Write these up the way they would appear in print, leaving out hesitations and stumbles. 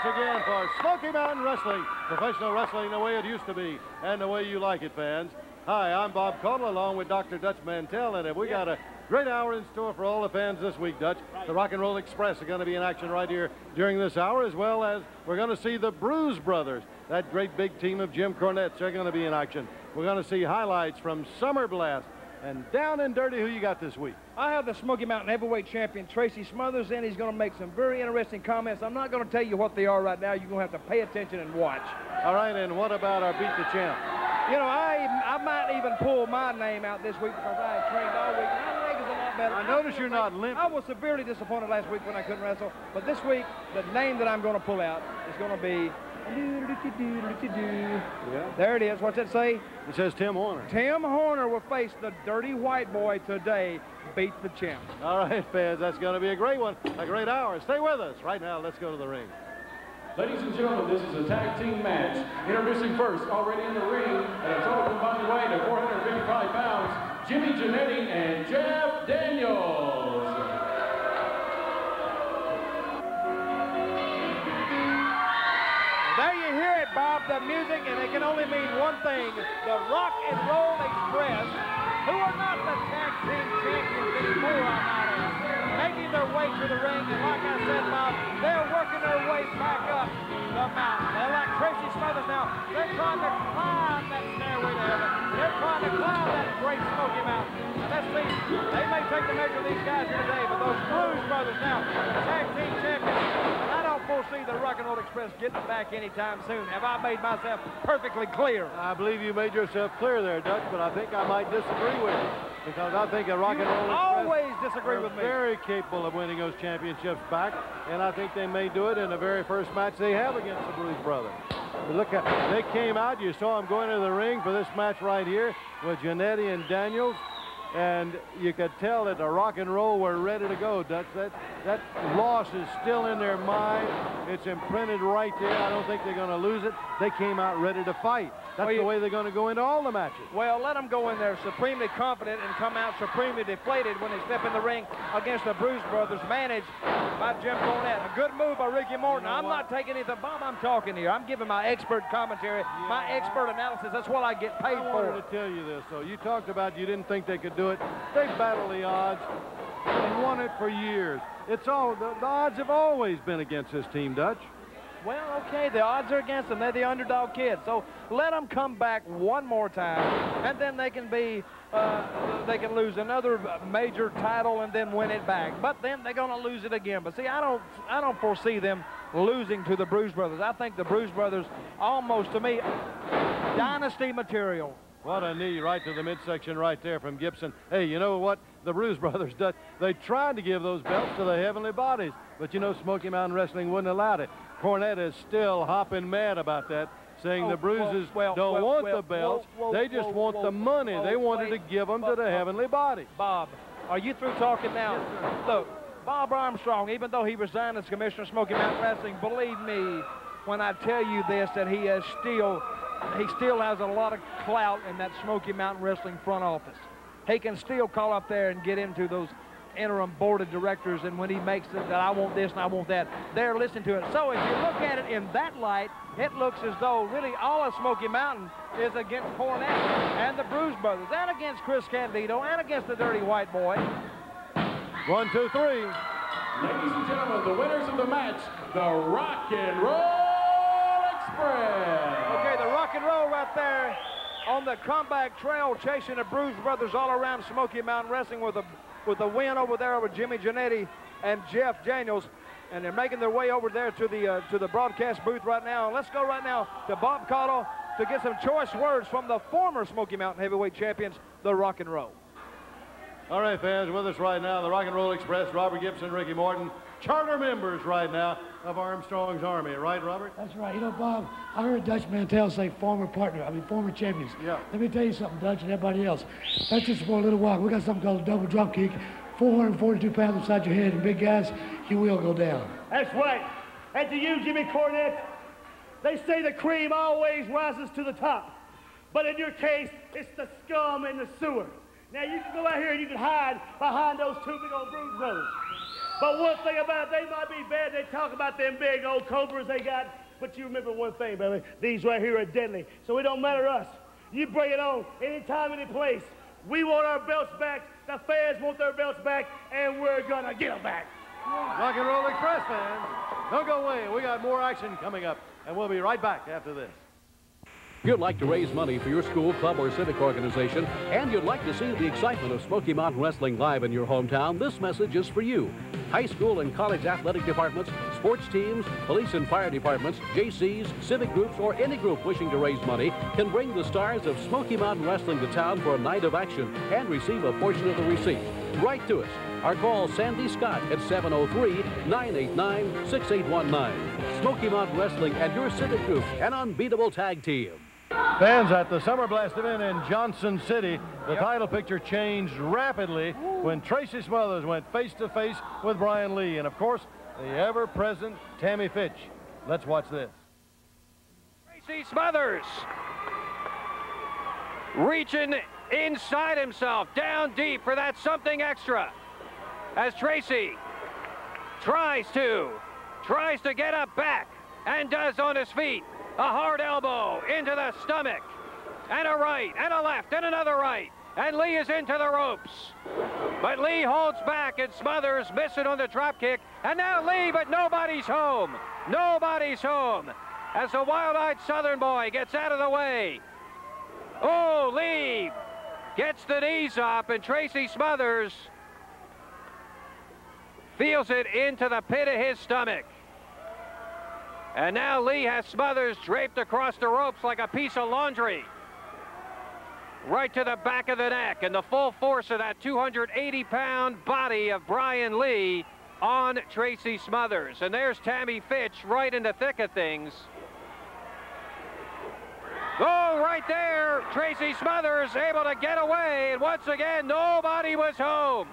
once again for Smoky Mountain Wrestling, professional wrestling the way it used to be and the way you like it, fans. Hi, I'm Bob Caudle along with Dr. Dutch Mantell, and we got a great hour in store for all the fans this week, Dutch. The Rock and Roll Express are going to be in action right here during this hour, as well as we're going to see the Bruise Brothers. That great big team of Jim Cornettes are going to be in action. We're going to see highlights from Summer Blast. And down and dirty, who you got this week? I have the Smoky Mountain heavyweight champion, Tracy Smothers, and he's going to make some very interesting comments. I'm not going to tell you what they are right now. You're going to have to pay attention and watch. All right, and what about our Beat the Champ? You know, I might even pull my name out this week because I have trained all week. My leg is a lot better. I notice you're not limping. I was severely disappointed last week when I couldn't wrestle, but this week, the name that I'm going to pull out is going to be... Yeah. There it is. What's it say? It says Tim Horner. Tim Horner will face the Dirty White Boy today. Beat the Champ. All right, fans, that's going to be a great one, a great hour. Stay with us. Right now, let's go to the ring. Ladies and gentlemen, this is a tag team match. Introducing first, already in the ring, at a total combined weight of 455 pounds, Jimmy Janetti and Jeff Daniels. There you hear it, Bob, the music, and it can only mean one thing. The Rock and Roll Express, who are not the tag team champions anymore, I might add, making their way to the ring, and like I said, Bob, they're working their way back up the mountain. They're like Tracy Smothers now. They're trying to climb that stairway to heaven. They're trying to climb that great Smoky Mountain. And let's see, they may take the measure of these guys here today, but those Blues Brothers now, tag team champions, and I don't foresee the Rock and Roll Express getting back anytime soon. Have I made myself perfectly clear? I believe you made yourself clear there, Dutch, but I think I might disagree with you. Because I think the Rock and Roll Express always disagree with me. Very capable of winning those championships back, and I think they may do it in the very first match they have against the Bruise Brothers. Look, they came out. You saw them going to the ring for this match right here with Janetti and Daniels, and you could tell that the Rock and Roll were ready to go, Dutch. That loss is still in their mind. It's imprinted right there. I don't think they're going to lose it. They came out ready to fight. That's the way they're going to go into all the matches. Well, let them go in there supremely confident and come out supremely deflated when they step in the ring against the Bruise Brothers, managed by Jim Cornette. A good move by Ricky Morton. I'm not taking anything, Bob, I'm talking here. I'm giving my expert commentary, my expert analysis. That's what I get paid for. I wanted to tell you this, though. You talked about you didn't think they could do it. They battled the odds and won it for years. It's all the odds have always been against this team, Dutch. Well, okay, the odds are against them. They're the underdog kids. So let them come back one more time, and then they can be, they can lose another major title and then win it back. But then they're going to lose it again. But see, I don't foresee them losing to the Bruise Brothers. I think the Bruise Brothers, almost to me, dynasty material. What a knee right to the midsection right there from Gibson. Hey, you know what? The Bruise Brothers, they tried to give those belts to the Heavenly Bodies, but you know Smoky Mountain Wrestling wouldn't allow it. Cornette is still hopping mad about that, saying the Bruises don't want the belts. They just want the money. They wanted to give them to the Heavenly Body. Bob, are you through talking now? Yes, look, Bob Armstrong, even though he resigned as Commissioner of Smoky Mountain Wrestling, believe me when I tell you this, that he still has a lot of clout in that Smoky Mountain Wrestling front office. He can still call up there and get into those interim board of directors, and when he makes it that I want this and I want that, they're listening to it. So if you look at it in that light, it looks as though really all of Smoky Mountain is against Cornette and the Bruise Brothers, and against Chris Candido, and against the Dirty White Boy. 1, 2, 3. Ladies and gentlemen, the winners of the match, the Rock and Roll Express. Okay, the Rock and Roll right there on the comeback trail, chasing the Bruise Brothers all around Smoky Mountain Wrestling with a win over there over Jimmy Janetti and Jeff Daniels, and they're making their way over there to the broadcast booth right now. And let's go right now to Bob Caudle to get some choice words from the former Smoky Mountain heavyweight champions, the Rock and Roll. All right, fans, with us right now, the Rock and Roll Express, Robert Gibson, Ricky Morton, charter members right now of Armstrong's Army. Right, Robert? That's right. You know, Bob, I heard Dutch Mantell say former champions. Yeah. Let me tell you something, Dutch, and everybody else. That's just for a little while. We got something called a double drop kick. 442 pounds inside your head, and big guys, you will go down. That's right. And to you, Jimmy Cornette, they say the cream always rises to the top. But in your case, it's the scum in the sewer. Now, you can go out here and you can hide behind those two big old Bruise Brothers. But one thing about it, they might be bad. They talk about them big old cobras they got. But you remember one thing, baby. These right here are deadly. So it don't matter to us. You bring it on anytime, any place. We want our belts back. The fans want their belts back. And we're going to get them back. Rock and Roll Express fans, don't go away. We got more action coming up. And we'll be right back after this. If you'd like to raise money for your school, club, or civic organization, and you'd like to see the excitement of Smoky Mountain Wrestling live in your hometown, this message is for you. High school and college athletic departments, sports teams, police and fire departments, JCs, civic groups, or any group wishing to raise money can bring the stars of Smoky Mountain Wrestling to town for a night of action and receive a portion of the receipt. Write to us or call Sandy Scott at 703-989-6819. Smoky Mountain Wrestling and your civic group, an unbeatable tag team. Fans, at the Summer Blast event in Johnson City, the title picture changed rapidly when Tracy Smothers went face-to-face with Brian Lee. And, of course, the ever-present Tammy Fitch. Let's watch this. Tracy Smothers reaching inside himself, down deep for that something extra. As Tracy tries to get up back and does on his feet. A hard elbow into the stomach, and a right, and a left, and another right, and Lee is into the ropes. But Lee holds back, and Smothers missing on the drop kick, and now Lee, but nobody's home. Nobody's home. As the wild-eyed Southern boy gets out of the way. Oh, Lee gets the knees up, and Tracy Smothers feels it into the pit of his stomach. And now Lee has Smothers draped across the ropes like a piece of laundry. Right to the back of the neck, and the full force of that 280-pound body of Brian Lee on Tracy Smothers. And there's Tammy Fitch right in the thick of things. Oh, right there, Tracy Smothers able to get away, and once again, nobody was home.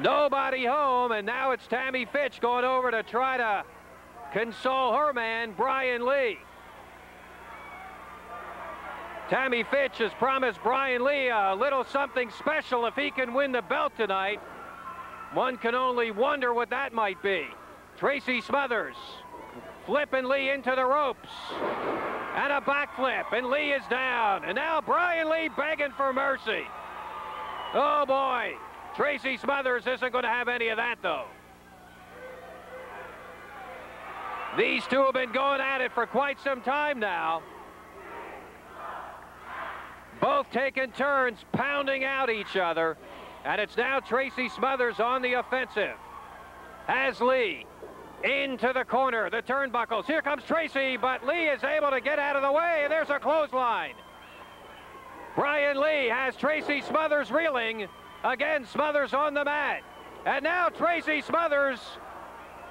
Nobody home, and now it's Tammy Fitch going over to try to console her man, Brian Lee. Tammy Fitch has promised Brian Lee a little something special if he can win the belt tonight. One can only wonder what that might be. Tracy Smothers flipping Lee into the ropes. And a backflip, and Lee is down. And now Brian Lee begging for mercy. Oh, boy. Tracy Smothers isn't going to have any of that, though. These two have been going at it for quite some time now. Both taking turns, pounding out each other. And it's now Tracy Smothers on the offensive. Has Lee into the corner, the turnbuckles. Here comes Tracy, but Lee is able to get out of the way, and there's a clothesline. Brian Lee has Tracy Smothers reeling. Again, Smothers on the mat. And now Tracy Smothers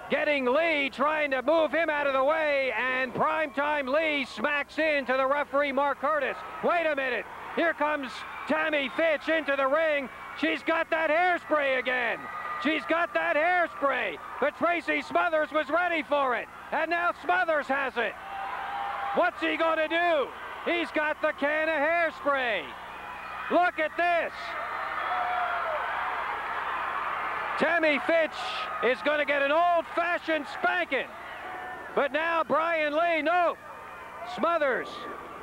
getting Lee, trying to move him out of the way, and primetime Lee smacks into the referee, Mark Curtis. Wait a minute. Here comes Tammy Fitch into the ring. She's got that hairspray again. She's got that hairspray. But Tracy Smothers was ready for it. And now Smothers has it. What's he going to do? He's got the can of hairspray. Look at this. Tammy Fitch is going to get an old-fashioned spanking. But now Brian Lee, no. Smothers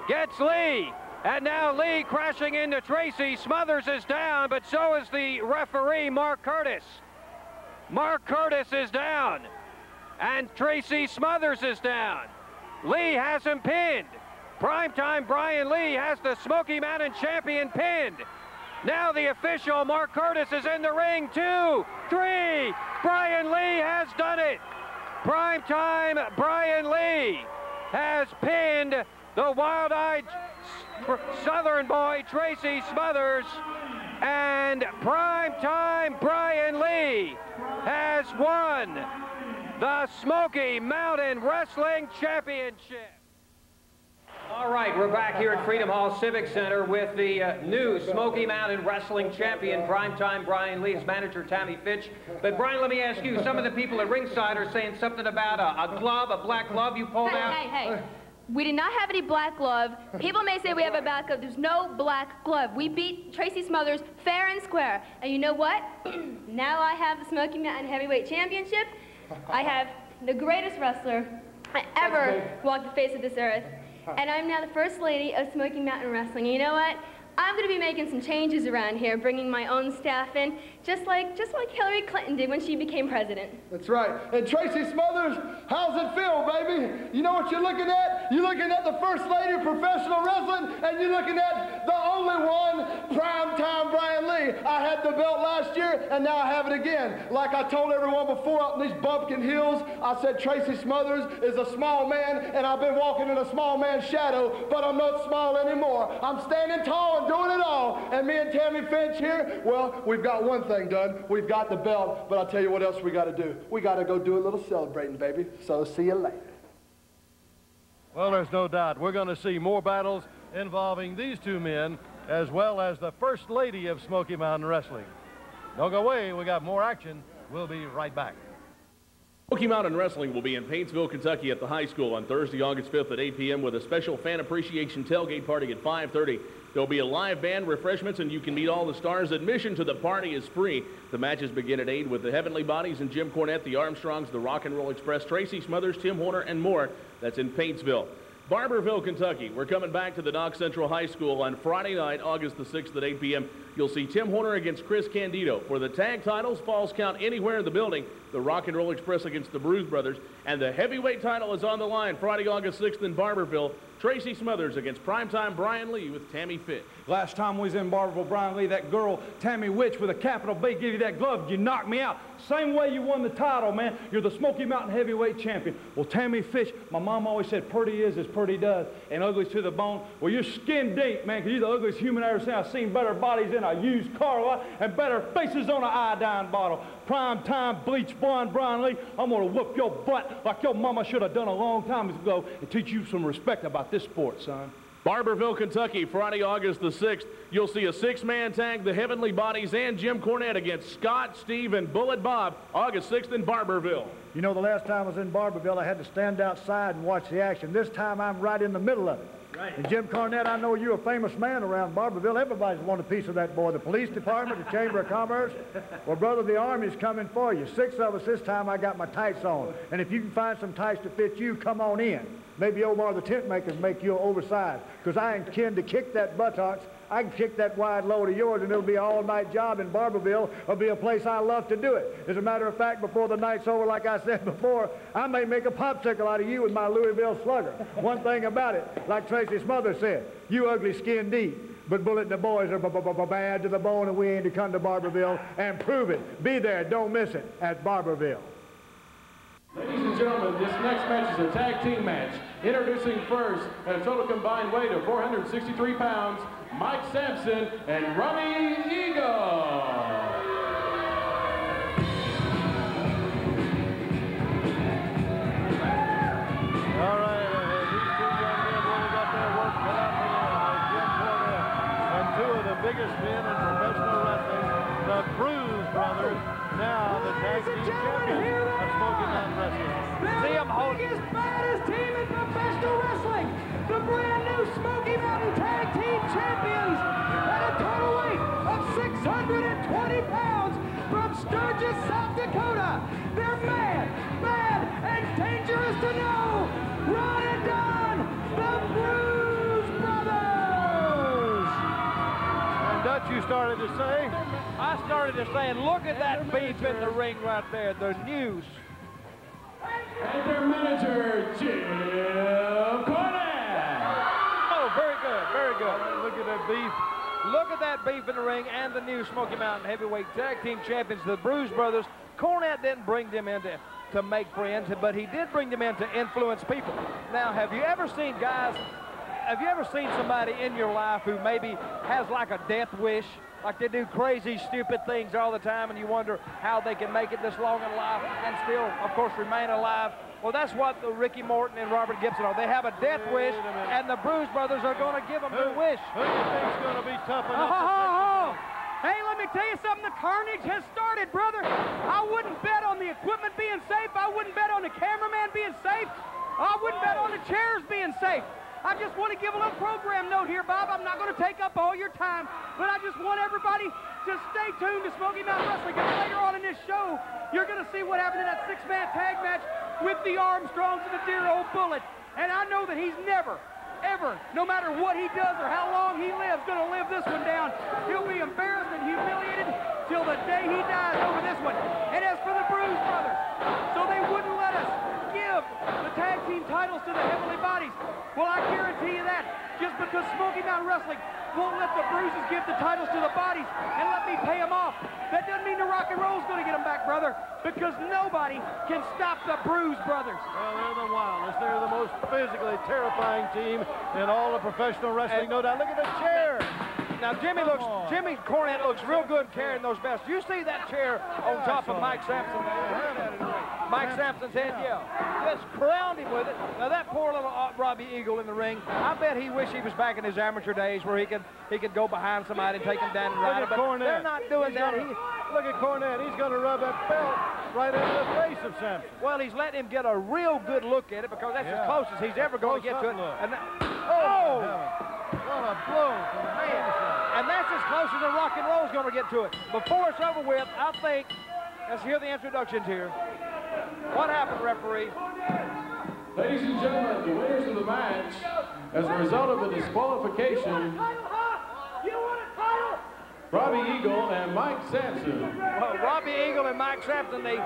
gets Lee. And now Lee crashing into Tracy. Smothers is down, but so is the referee, Mark Curtis. Mark Curtis is down. And Tracy Smothers is down. Lee has him pinned. Primetime Brian Lee has the Smoky Mountain champion pinned. Now the official, Mark Curtis, is in the ring. 2, 3. Brian Lee has done it. Primetime Brian Lee has pinned the wild-eyed Southern boy, Tracy Smothers. And primetime Brian Lee has won the Smoky Mountain Wrestling Championship. All right, we're back here at Freedom Hall Civic Center with the new Smoky Mountain Wrestling Champion, primetime Brian Lee, his manager, Tammy Fitch. But, Brian, let me ask you, some of the people at ringside are saying something about a glove, a black glove you pulled out. Hey. We did not have any black glove. People may say we have a black glove. There's no black glove. We beat Tracy Smothers fair and square. And you know what? Now I have the Smoky Mountain Heavyweight Championship. I have the greatest wrestler I ever walked the face of this earth. And I'm now the first lady of Smoky Mountain Wrestling. And you know what? I'm going to be making some changes around here, bringing my own staff in, just like Hillary Clinton did when she became president. That's right. And Tracy Smothers, how's it feel, baby? You know what you're looking at? You're looking at the first lady of professional wrestling, and you're looking at the only one, primetime Brian Lee. I had the belt last year, and now I have it again. Like I told everyone before out in these bumpkin hills, I said Tracy Smothers is a small man, and I've been walking in a small man's shadow, but I'm not small anymore. I'm standing tall and doing it all. And me and Tammy Finch here, well, we've got one thing done. We've got the belt, but I'll tell you what else we got to do. We got to go do a little celebrating, baby. So see you later. Well, there's no doubt we're going to see more battles involving these two men, as well as the First Lady of Smoky Mountain Wrestling. Don't go away. We got more action. We'll be right back. Smoky Mountain Wrestling will be in Paintsville, Kentucky at the high school on Thursday, August 5th at 8 p.m. with a special fan appreciation tailgate party at 5:30. There'll be a live band, refreshments, and you can meet all the stars. Admission to the party is free. The matches begin at 8 with the Heavenly Bodies and Jim Cornette, the Armstrongs, the Rock and Roll Express, Tracy Smothers, Tim Horner, and more. That's in Paintsville. Barberville, Kentucky. We're coming back to the Knox Central High School on Friday night, August the 6th at 8 p.m. You'll see Tim Horner against Chris Candido. For the tag titles, falls count anywhere in the building. The Rock and Roll Express against the Bruise Brothers. And the heavyweight title is on the line Friday, August 6th in Barberville. Tracy Smothers against primetime Brian Lee with Tammy Fitch. Last time we was in Barberville, Brian Lee, that girl, Tammy Witch, with a capital B, give you that glove, you knocked me out. Same way you won the title, man. You're the Smoky Mountain Heavyweight Champion. Well, Tammy Fitch, my mom always said, pretty is as pretty does, and ugly's to the bone. Well, you're skin deep, man, because you're the ugliest human I ever seen. I've seen better bodies in a used car lot and better faces on an iodine bottle. Prime time, bleach blonde Brian Lee, I'm going to whoop your butt like your mama should have done a long time ago and teach you some respect about this sport, son. Barberville, Kentucky, Friday, August the 6th. You'll see a six-man tag, the Heavenly Bodies and Jim Cornette against Scott, Steve, and Bullet Bob, August 6th in Barberville. You know, the last time I was in Barberville, I had to stand outside and watch the action. This time, I'm right in the middle of it. Right. And Jim Cornette, I know you're a famous man around Barberville. Everybody's wanted a piece of that boy. The police department, the Chamber of Commerce. Well, brother, the Army's coming for you. 6 of us this time. I got my tights on. And if you can find some tights to fit you, come on in. Maybe Omar the tent makers make you oversized, because I intend to kick that buttocks. I can kick that wide load of yours, and it'll be an all-night job in Barberville. It'll be a place I love to do it. As a matter of fact, before the night's over, like I said before, I may make a popsicle out of you with my Louisville Slugger. One thing about it, like Tracy Smothers said, you ugly skin deep. But Bullet and the boys are bad to the bone, and we aim to come to Barberville and prove it. Be there, don't miss it, at Barberville. Ladies and gentlemen, this next match is a tag team match. Introducing first, at a total combined weight of 463 pounds, Mike Sampson and Rummy Eagle. All right, these two young men really got their work cut out for them. Jim Cornette and two of the biggest men in professional wrestling, the Bruise Brothers, now the tag team champions of Smoky Mountain Wrestling. See them holding. Biggest, baddest team in professional wrestling, the brand new Smoky Mountain Tag Team Champions at a total weight of 620 pounds from Sturgis, South Dakota. They're mad, and dangerous to know. Ron and Don, the Bruise Brothers. And Dutch, you started to say? I started to say, look at that beef in the ring right there, the news. And their manager, Jim Cornette. Oh, very good, very good. Look at that beef. Look at that beef in the ring and the new Smoky Mountain Heavyweight Tag Team Champions, the Bruise Brothers. Cornette didn't bring them in to make friends, but he did bring them in to influence people. Now, have you ever seen somebody in your life who maybe has like a death wish? Like they do crazy, stupid things all the time, and you wonder how they can make it this long in life and still, of course, remain alive. Well, that's what the Ricky Morton and Robert Gibson are. They have a death wish, and the Bruise Brothers are going to give them their wish. Who do you think's going to be tough enough to Hey, let me tell you something. The carnage has started, brother. I wouldn't bet on the equipment being safe. I wouldn't bet on the cameraman being safe. I wouldn't bet on the chairs being safe. I just want to give a little program note here, Bob. I'm not going to take up all your time, but I just want everybody to stay tuned to Smoky Mountain Wrestling, because later on in this show, you're going to see what happened in that six-man tag match with the Armstrongs and the dear old Bullet. And I know that he's never, ever, no matter what he does or how long he lives, going to live this one down. He'll be embarrassed and humiliated till the day he dies over this one. And as for the Bruise Brothers, so they wouldn't let us give the tag team titles to the Heavenly Bodies. Well, I guarantee you that. Just because Smoky Mountain Wrestling won't let the Bruises give the titles to the Bodies and let me pay them off, that doesn't mean the Rock and Roll's going to get them back, brother, because nobody can stop the Bruise Brothers. Well, they're the wildest. They're the most physically terrifying team in all of professional wrestling, no doubt. Look at the chair. Now, Jimmy Cornette looks real good carrying those belts. You see that chair on top of Mike Sampson? Mike Sampson's head, yeah. Just crowned him with it. Now, that poor little Robbie Eagle in the ring, I bet he wished he was back in his amateur days where he could go behind somebody and take him down and ride him. But they're not doing that. Look at Cornette. He's going to rub that belt right into the face of Sampson. Well, he's letting him get a real good look at it, because that's as close as he's ever going to get to it. And what a blow from the man. And that's as close as the Rock and Roll's going to get to it. Before it's over with, I think, let's hear the introductions here. What happened, referee? Ladies and gentlemen, the winners of the match, as a result of the disqualification, Robbie Eagle and Mike Sampson. Well, Robbie Eagle and Mike Sampson, they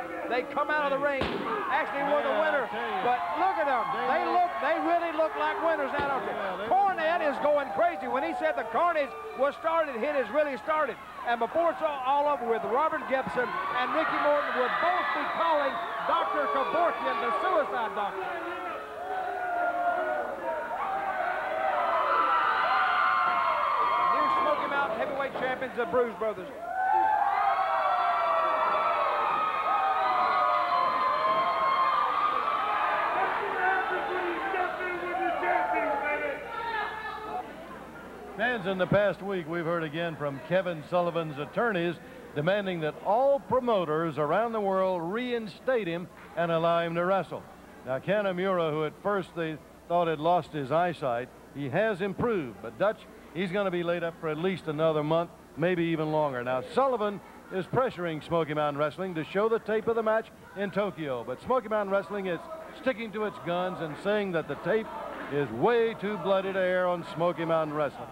come out of the ring, actually were the winner. But look at them. They really look like winners now, don't they? Cornette is going crazy. When he said the carnage was started, it has really started. And before it's all over with, Robert Gibson and Ricky Morton will both be calling Dr. Kevorkian the suicide doctor. Heavyweight champions, the Bruise Brothers. Fans, in the past week, we've heard again from Kevin Sullivan's attorneys demanding that all promoters around the world reinstate him and allow him to wrestle. Now, Kanemaru, who at first they thought had lost his eyesight, he has improved, but Dutch, he's going to be laid up for at least another month, maybe even longer. Now, Sullivan is pressuring Smoky Mountain Wrestling to show the tape of the match in Tokyo, but Smoky Mountain Wrestling is sticking to its guns and saying that the tape is way too bloody to air on Smoky Mountain Wrestling.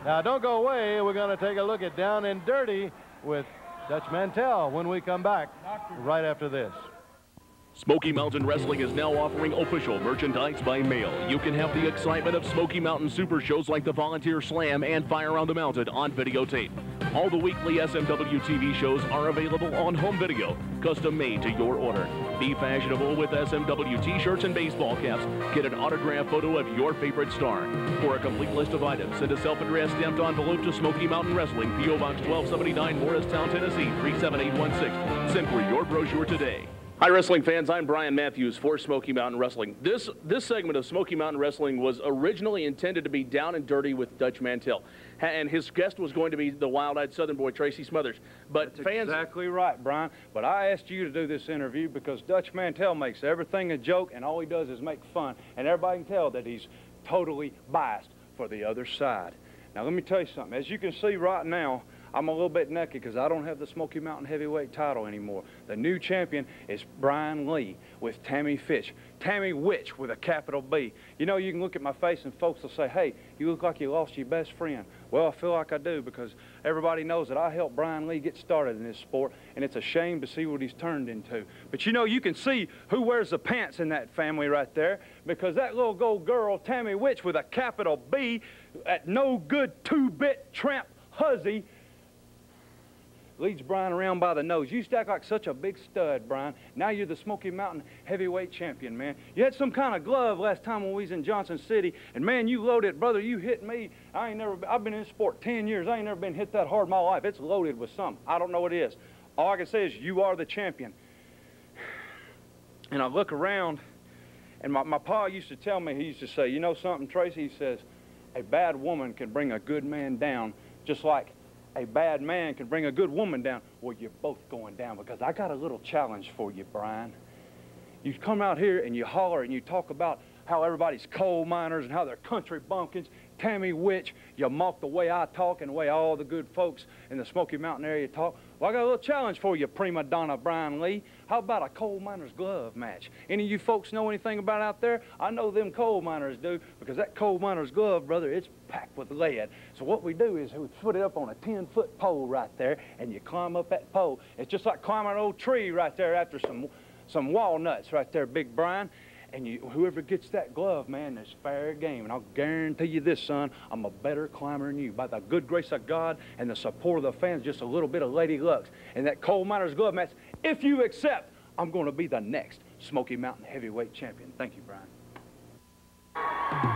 Now, don't go away. We're going to take a look at Down and Dirty with Dutch Mantell when we come back right after this. Smoky Mountain Wrestling is now offering official merchandise by mail. You can have the excitement of Smoky Mountain super shows like the Volunteer Slam and Fire on the Mountain on videotape. All the weekly SMW TV shows are available on home video, custom made to your order. Be fashionable with SMW t-shirts and baseball caps. Get an autographed photo of your favorite star. For a complete list of items, send a self-addressed stamped envelope to Smoky Mountain Wrestling, P.O. Box 1279, Morristown, Tennessee, 37816. Send for your brochure today. Hi, wrestling fans. I'm Brian Matthews for Smoky Mountain Wrestling. This segment of Smoky Mountain Wrestling was originally intended to be Down and Dirty with Dutch Mantell, and his guest was going to be the wild-eyed Southern boy Tracy Smothers. But That's fans, exactly right, Brian. But I asked you to do this interview because Dutch Mantell makes everything a joke, and all he does is make fun, and everybody can tell that he's totally biased for the other side. Now, let me tell you something. As you can see right now, I'm a little bit naked because I don't have the Smoky Mountain Heavyweight title anymore. The new champion is Brian Lee with Tammy Fitch. Tammy Witch with a capital B. You know, you can look at my face and folks will say, hey, you look like you lost your best friend. Well, I feel like I do because everybody knows that I helped Brian Lee get started in this sport, and it's a shame to see what he's turned into. But you know, you can see who wears the pants in that family right there, because that little gold girl, Tammy Witch with a capital B, that no good two-bit tramp hussy, leads Brian around by the nose. You used to act like such a big stud, Brian. Now you're the Smoky Mountain Heavyweight Champion, man. You had some kind of glove last time when we was in Johnson City, and man, you loaded, brother, you hit me. I've been in this sport 10 years. I ain't never been hit that hard in my life. It's loaded with something. I don't know what it is. All I can say is you are the champion. And I look around, and my pa used to tell me, he used to say, you know something, Tracy? He says, a bad woman can bring a good man down, just like a bad man can bring a good woman down. Well, you're both going down, because I got a little challenge for you, Brian. You come out here and you holler and you talk about how everybody's coal miners and how they're country bumpkins. Tammy Witch, you mock the way I talk and the way all the good folks in the Smoky Mountain area talk. Well, I got a little challenge for you, prima donna Brian Lee. How about a coal miner's glove match? Any of you folks know anything about out there? I know them coal miners do, because that coal miner's glove, brother, it's packed with lead. So what we do is we put it up on a 10-foot pole right there, and you climb up that pole. It's just like climbing an old tree right there after some walnuts right there, Big Brian. And whoever gets that glove, man, is fair game. And I'll guarantee you this, son, I'm a better climber than you. By the good grace of God and the support of the fans, just a little bit of Lady Luck's. And that coal miner's glove match, if you accept, I'm going to be the next Smoky Mountain heavyweight champion. Thank you, Brian.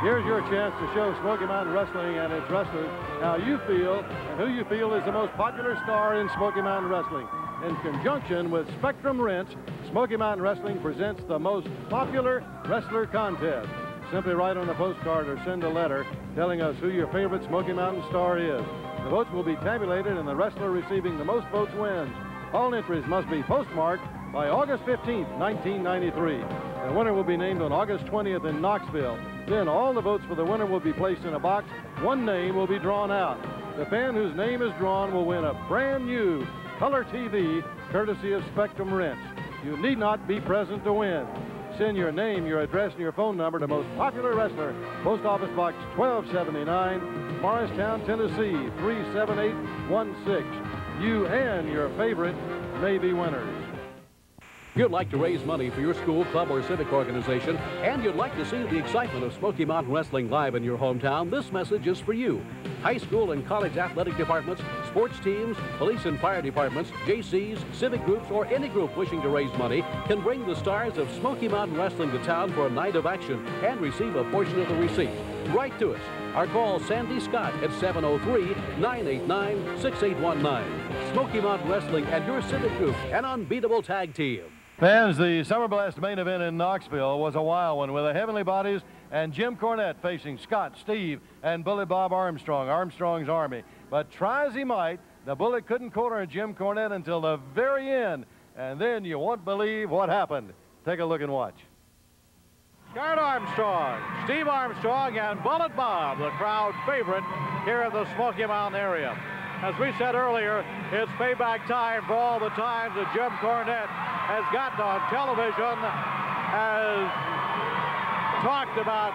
Here's your chance to show Smoky Mountain Wrestling and its wrestlers how you feel and who you feel is the most popular star in Smoky Mountain Wrestling. In conjunction with Spectrum Rents, Smoky Mountain Wrestling presents the most popular wrestler contest. Simply write on a postcard or send a letter telling us who your favorite Smoky Mountain star is. The votes will be tabulated and the wrestler receiving the most votes wins. All entries must be postmarked by August 15th, 1993. The winner will be named on August 20th in Knoxville. Then all the votes for the winner will be placed in a box. One name will be drawn out. The fan whose name is drawn will win a brand new color TV, courtesy of Spectrum Rents. You need not be present to win. Send your name, your address, and your phone number to Most Popular Wrestler, Post Office Box 1279, Morristown, Tennessee, 37816. You and your favorite may be winners. If you'd like to raise money for your school, club, or civic organization, and you'd like to see the excitement of Smoky Mountain Wrestling live in your hometown, this message is for you. High school and college athletic departments, sports teams, police and fire departments, JCs, civic groups, or any group wishing to raise money can bring the stars of Smoky Mountain Wrestling to town for a night of action and receive a portion of the receipt. Write to us or call Sandy Scott at 703-989-6819. Smoky Mountain Wrestling and your civic group, an unbeatable tag team. Fans, the Summer Blast main event in Knoxville was a wild one with the Heavenly Bodies and Jim Cornette facing Scott, Steve, and Bully Bob Armstrong, Armstrong's Army. But try as he might, the Bullet couldn't corner Jim Cornette until the very end. And then you won't believe what happened. Take a look and watch. Scott Armstrong, Steve Armstrong, and Bullet Bob, the crowd favorite here in the Smoky Mountain area. As we said earlier, it's payback time for all the times that Jim Cornette has gotten on television, has talked about,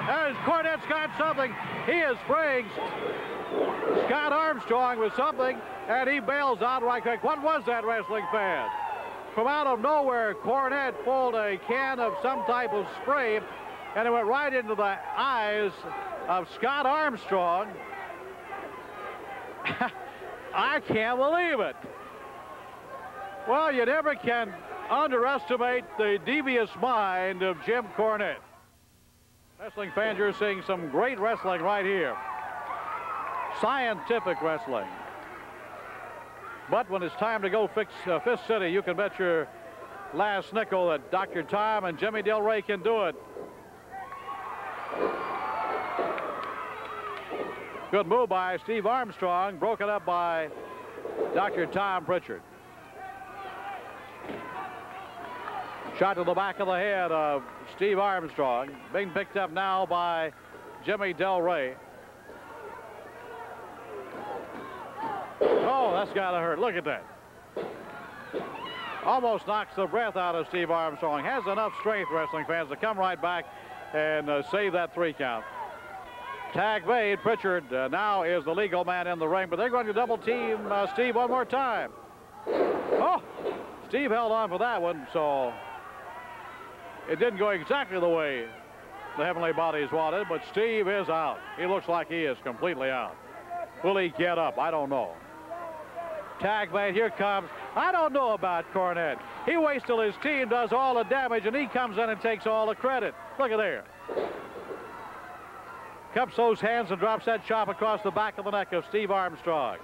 as Cornette's got something, he is spraying Scott Armstrong with something, and he bails out right quick. What was that, wrestling fan? From out of nowhere, Cornette pulled a can of some type of spray, and it went right into the eyes of Scott Armstrong. I can't believe it. Well, you never can underestimate the devious mind of Jim Cornette. Wrestling fans, you're seeing some great wrestling right here. Scientific wrestling. But when it's time to go fix Fifth City, you can bet your last nickel that Dr. Tom and Jimmy Del Rey can do it. Good move by Steve Armstrong, broken up by Dr. Tom Pritchard. Shot to the back of the head of Steve Armstrong, being picked up now by Jimmy Del Rey. Oh, that's got to hurt. Look at that. Almost knocks the breath out of Steve Armstrong. Has enough strength, wrestling fans, to come right back and save that 3 count. Tag made. Pritchard now is the legal man in the ring, but they're going to double team Steve one more time. Oh, Steve held on for that one, so it didn't go exactly the way the Heavenly Bodies wanted, but Steve is out. He looks like he is completely out. Will he get up? I don't know. Tag made. Here comes. I don't know about Cornette. He waits till his team does all the damage, and he comes in and takes all the credit. Look at there. Cups those hands and drops that chop across the back of the neck of Steve Armstrong.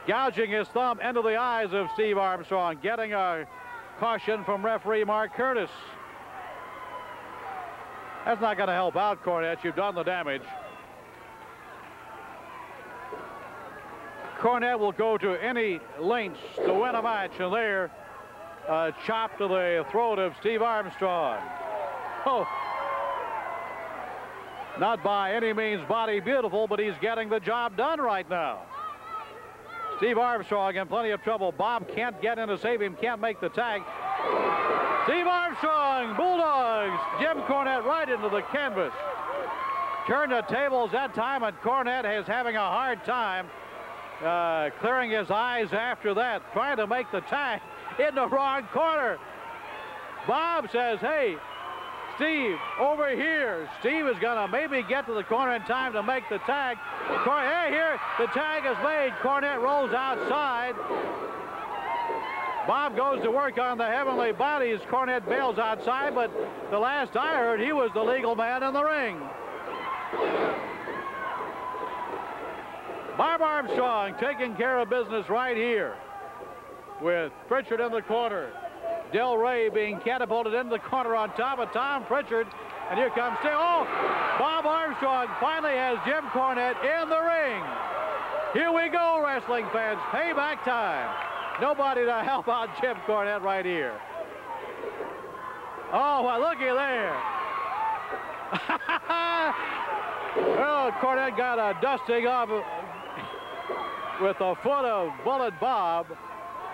Gouging his thumb into the eyes of Steve Armstrong, getting a caution from referee Mark Curtis. That's not going to help out, Cornette. You've done the damage. Cornette will go to any lengths to win a match, and there, a chop to the throat of Steve Armstrong. Oh, not by any means body beautiful, but he's getting the job done right now. Steve Armstrong in plenty of trouble. Bob can't get in to save him, can't make the tag. Steve Armstrong, Bulldogs, Jim Cornette right into the canvas. Turned the tables that time, and Cornette is having a hard time clearing his eyes after that, trying to make the tag in the wrong corner. Bob says, hey, Steve, over here. Steve is going to maybe get to the corner in time to make the tag. Hey, here, the tag is made. Cornette rolls outside. Bob goes to work on the heavenly bodies. Cornette bails outside, but the last I heard, he was the legal man in the ring. Bob Armstrong taking care of business right here with Pritchard in the corner. Del Rey being catapulted into the corner on top of Tom Pritchard. And here comes Steve. Oh, Bob Armstrong finally has Jim Cornette in the ring. Here we go, wrestling fans. Payback time. Nobody to help out Jim Cornette right here. Oh, well, looky there. Well, Cornette got a dusting off with the foot of Bullet Bob.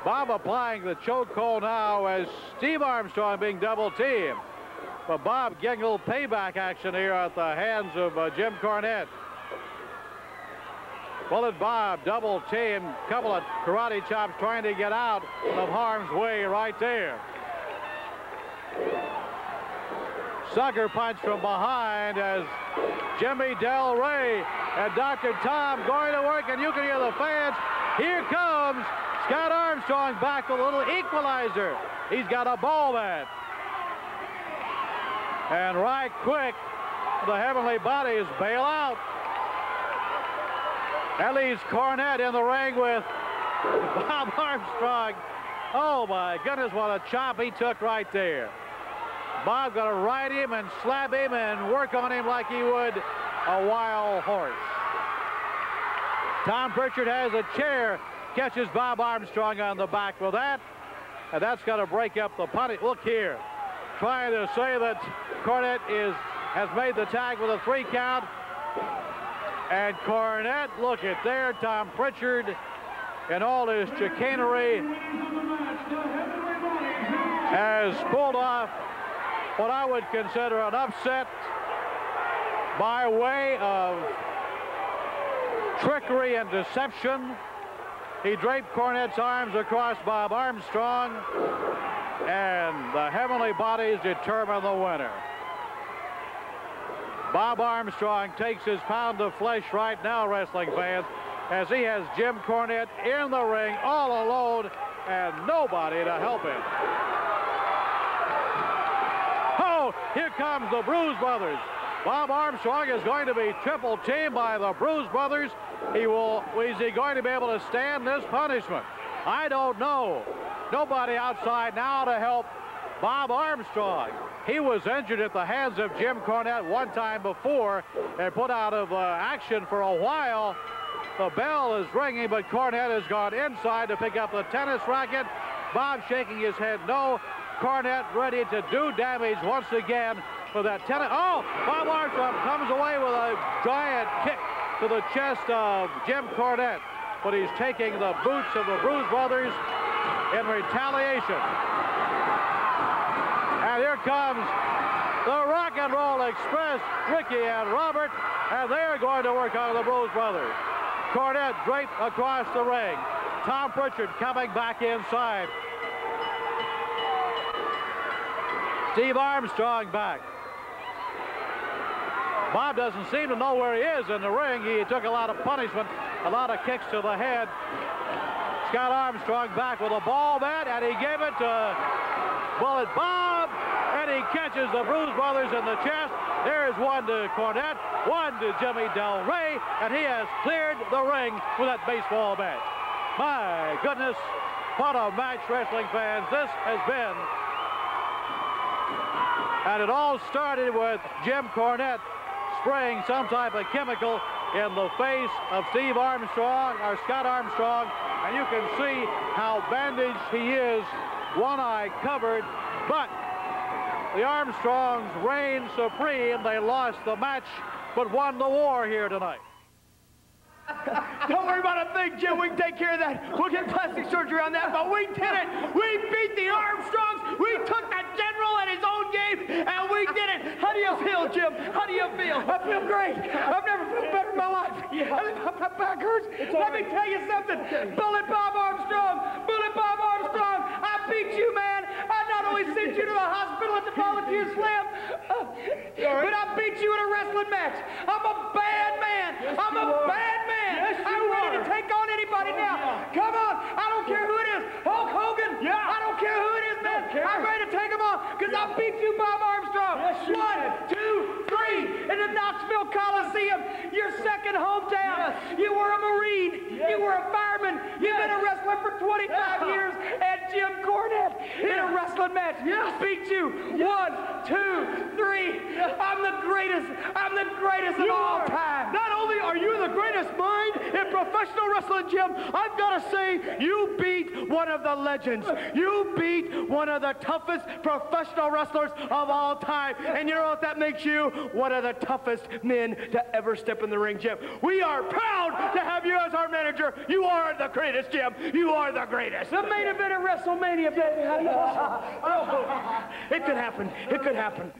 Bob applying the chokehold now as Steve Armstrong being double teamed. But Bob getting a little payback action here at the hands of Jim Cornette. Bullet Bob double team, couple of karate chops trying to get out of harm's way right there. Sucker punch from behind as Jimmy Del Rey and Dr. Tom going to work, and you can hear the fans. Here comes Scott Armstrong back with a little equalizer. He's got a ball bat. And right quick, the heavenly bodies bail out. That leaves Cornette in the ring with Bob Armstrong. Oh my goodness, what a chop he took right there. Bob gonna ride him and slap him and work on him like he would a wild horse. Tom Pritchard has a chair, catches Bob Armstrong on the back with that, and that's gonna break up the punish. Look here, trying to say that Cornette has made the tag with a 3 count. And Cornette, look at there, Tom Pritchard in all his chicanery has pulled off what I would consider an upset by way of trickery and deception. He draped Cornette's arms across Bob Armstrong, and the heavenly bodies determine the winner. Bob Armstrong takes his pound of flesh right now, wrestling fans, as he has Jim Cornette in the ring all alone and nobody to help him. Oh, here comes the Bruise Brothers. Bob Armstrong is going to be triple teamed by the Bruise Brothers. Is he going to be able to stand this punishment? I don't know. Nobody outside now to help Bob Armstrong. He was injured at the hands of Jim Cornette one time before and put out of action for a while. The bell is ringing, but Cornette has gone inside to pick up the tennis racket. Bob shaking his head no. Cornette ready to do damage once again for that tennis. Oh, Bob Armstrong comes away with a giant kick to the chest of Jim Cornette, but he's taking the boots of the Bruise Brothers in retaliation. And here comes the Rock and Roll Express, Ricky and Robert, and they're going to work on the Bruise Brothers. Cornette draped across the ring. Tom Pritchard coming back inside. Steve Armstrong back. Bob doesn't seem to know where he is in the ring. He took a lot of punishment, a lot of kicks to the head. Scott Armstrong back with a ball bat, and he gave it to Bullet Bob, and he catches the Bruise Brothers in the chest. There's one to Cornette, one to Jimmy Del Rey, and he has cleared the ring with that baseball bat. My goodness, what a match, wrestling fans, this has been. And it all started with Jim Cornette spraying some type of chemical in the face of Steve Armstrong, or Scott Armstrong, and you can see how bandaged he is, one eye covered, but the Armstrongs reigned supreme. They lost the match, but won the war here tonight. Don't worry about a thing, Jim. We can take care of that. We'll get plastic surgery on that, but we did it. We beat the Armstrongs. We took the general at his own game, and we did it. How do you feel, Jim? How do you feel? I feel great. I've never felt better in my life. My back hurts. Let me tell you something. Bullet Bob Armstrong. Bullet Bob Armstrong. I beat you, man. I not only sent you to the hospital at the Volunteer Slam, but I beat you in a wrestling match. I'm a bad man. I'm a bad man. Yes, I'm ready to take on anybody now. Come on. I don't care who it is. Hulk Hogan. Yeah. I don't care who it is, man. I'm ready to take him on because I beat you, Bob Armstrong. Yes, 1, 2, 3 in the Knoxville Coliseum, your second hometown. Yes. You were a Marine. Yes. You were a fireman. You've been a wrestler for 25 years. And Jim Cornette in a wrestling match beat you. 1, 2, 3. I'm the greatest. I'm the greatest of all time. Not only are you the greatest mind in professional wrestling, Jim, I've got to say you beat one of the legends. You beat one of the toughest professional wrestlers of all time. And you know what that makes you? One of the toughest men to ever step in the ring, Jim. We are proud to have you as our manager. You are the greatest, Jim. You are the greatest. The main event at WrestleMania, baby. How do you It could happen. It could happen.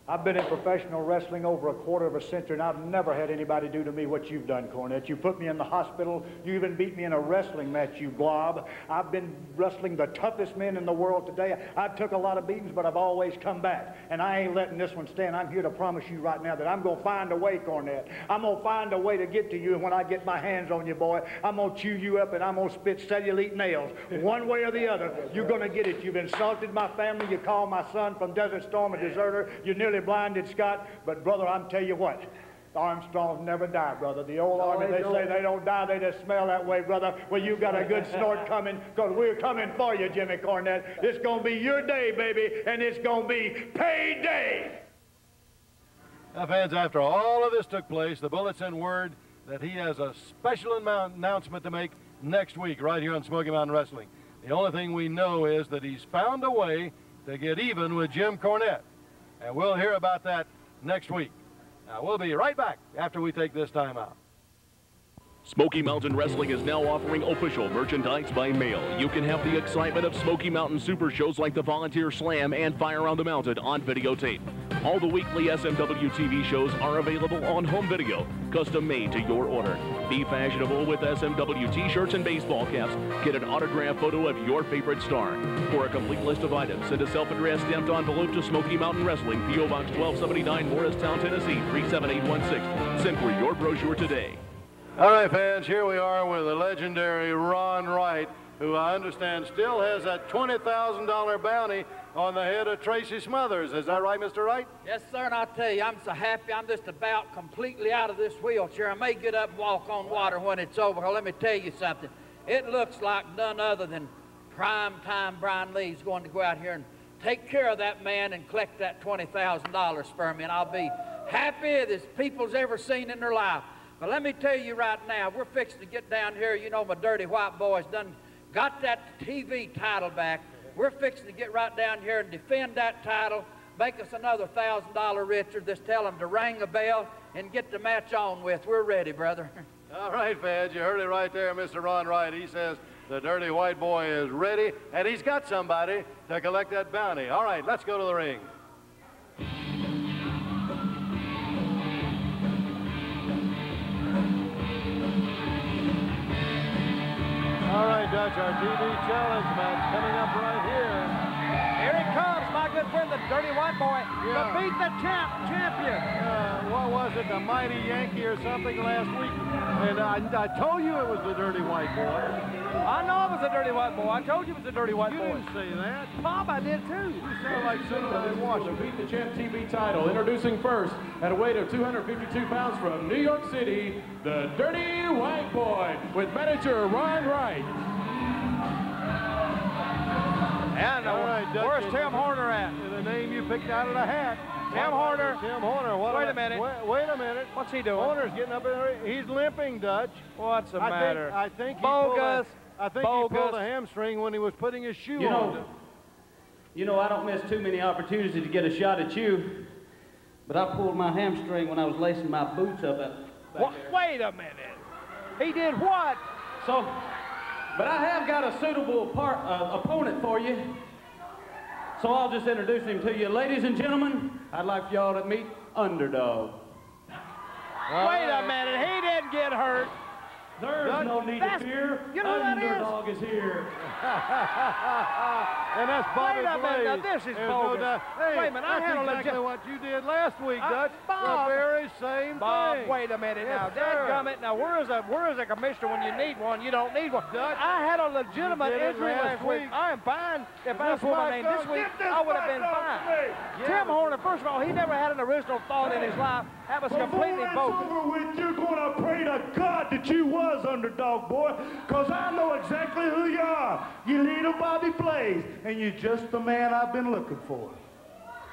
I've been in professional wrestling over a quarter of a century, and I've never had anybody do to me what you've done, Cornette. You put me in the hospital. You even beat me in a wrestling match, you blob. I've been wrestling the toughest men in the world today. I took a lot of beatings, but I've always come back, and I ain't letting this one stand. I'm here to promise you right now that I'm going to find a way, Cornette. I'm going to find a way to get to you, and when I get my hands on you, boy, I'm going to chew you up, and I'm going to spit cellulite nails. One way or the other, you're going to get it. You've insulted my family. You called my son from Desert Storm a deserter. You nearly blinded Scott, but brother, I'm tell you what, the Armstrongs never die, brother. The old army, they say they don't die, they just smell that way, brother. Well, you got a good snort coming, because we're coming for you, Jimmy Cornette. It's going to be your day, baby, and it's going to be payday. Now, fans, after all of this took place, the Bullet sent word that he has a special announcement to make next week right here on Smoky Mountain Wrestling. The only thing we know is that he's found a way to get even with Jim Cornette. And we'll hear about that next week. Now, we'll be right back after we take this time out. Smoky Mountain Wrestling is now offering official merchandise by mail. You can have the excitement of Smoky Mountain super shows like the Volunteer Slam and Fire on the Mountain on videotape. All the weekly SMW TV shows are available on home video, custom made to your order. Be fashionable with SMW t-shirts and baseball caps. Get an autographed photo of your favorite star. For a complete list of items, send a self-addressed stamped envelope to Smoky Mountain Wrestling, P.O. Box 1279, Morristown, Tennessee, 37816. Send for your brochure today. All right, fans, here we are with the legendary Ron Wright, who I understand still has that $20,000 bounty on the head of Tracy Smothers. Is that right, Mr. Wright? Yes, sir, and I'll tell you, I'm so happy I'm just about completely out of this wheelchair. I may get up and walk on water when it's over. Well, let me tell you something. It looks like none other than prime-time Brian Lee's going to go out here and take care of that man and collect that $20,000 for me, and I'll be happy as people's ever seen in their life. But let me tell you right now, we're fixing to get down here. You know, my dirty white boys done got that TV title back. We're fixing to get right down here and defend that title, make us another $1,000 richer. Just tell them to ring a bell and get the match on with. We're ready, brother. All right, fans, you heard it right there, Mr. Ron Wright. He says the dirty white boy is ready, and he's got somebody to collect that bounty. All right, let's go to the ring. All right, Dutch, our TV challenge match coming up right here. Here he comes, my good friend, the dirty white boy, to beat the champion. What was it, the Mighty Yankee or something last week? And I told you it was the dirty white boy. I know it was the dirty white boy. I told you it was the dirty white boy. You didn't say that. Bob, I did too. You sound like somebody in Washington. Beat the champ TV title. Introducing first, at a weight of 252 pounds from New York City, the dirty white boy with manager Ron Wright. And where's Tim Horner at? The name you picked out of the hat. Tim Horner. Tim Horner. Wait a minute. Wait a minute. What's he doing? Horner's getting up in there. He's limping, Dutch. What's the matter? I think he bogus. I think he pulled a hamstring when he was putting his shoe on. You know, I don't miss too many opportunities to get a shot at you, but I pulled my hamstring when I was lacing my boots up back there. Wait a minute. He did what? So, but I have got a suitable opponent for you. So I'll just introduce him to you. Ladies and gentlemen, I'd like for y'all to meet Underdog. Wait a minute. He didn't get hurt. There's no need to fear. You know who that is? Underdog is here. And that's Bobby Wait a minute. Now, this is bogus. Hey, wait a minute. I that's handled exactly what you did last week, Dutch. Bob, the very same Bob, thing. wait a minute Yes, now. sir. Dadgummit. Now, where is a commissioner when you need one? You don't need one. Dutch, I had a legitimate you did it injury last week. I am fine. If I pulled my name this week, I would have been fine. Tim Horner, first of all, he never had an original thought in his life. That was completely bogus. Over with, you're going to pray to God that you was Underdog, boy, because I know exactly who you are. You little Bobby Blaze, and you're just the man I've been looking for.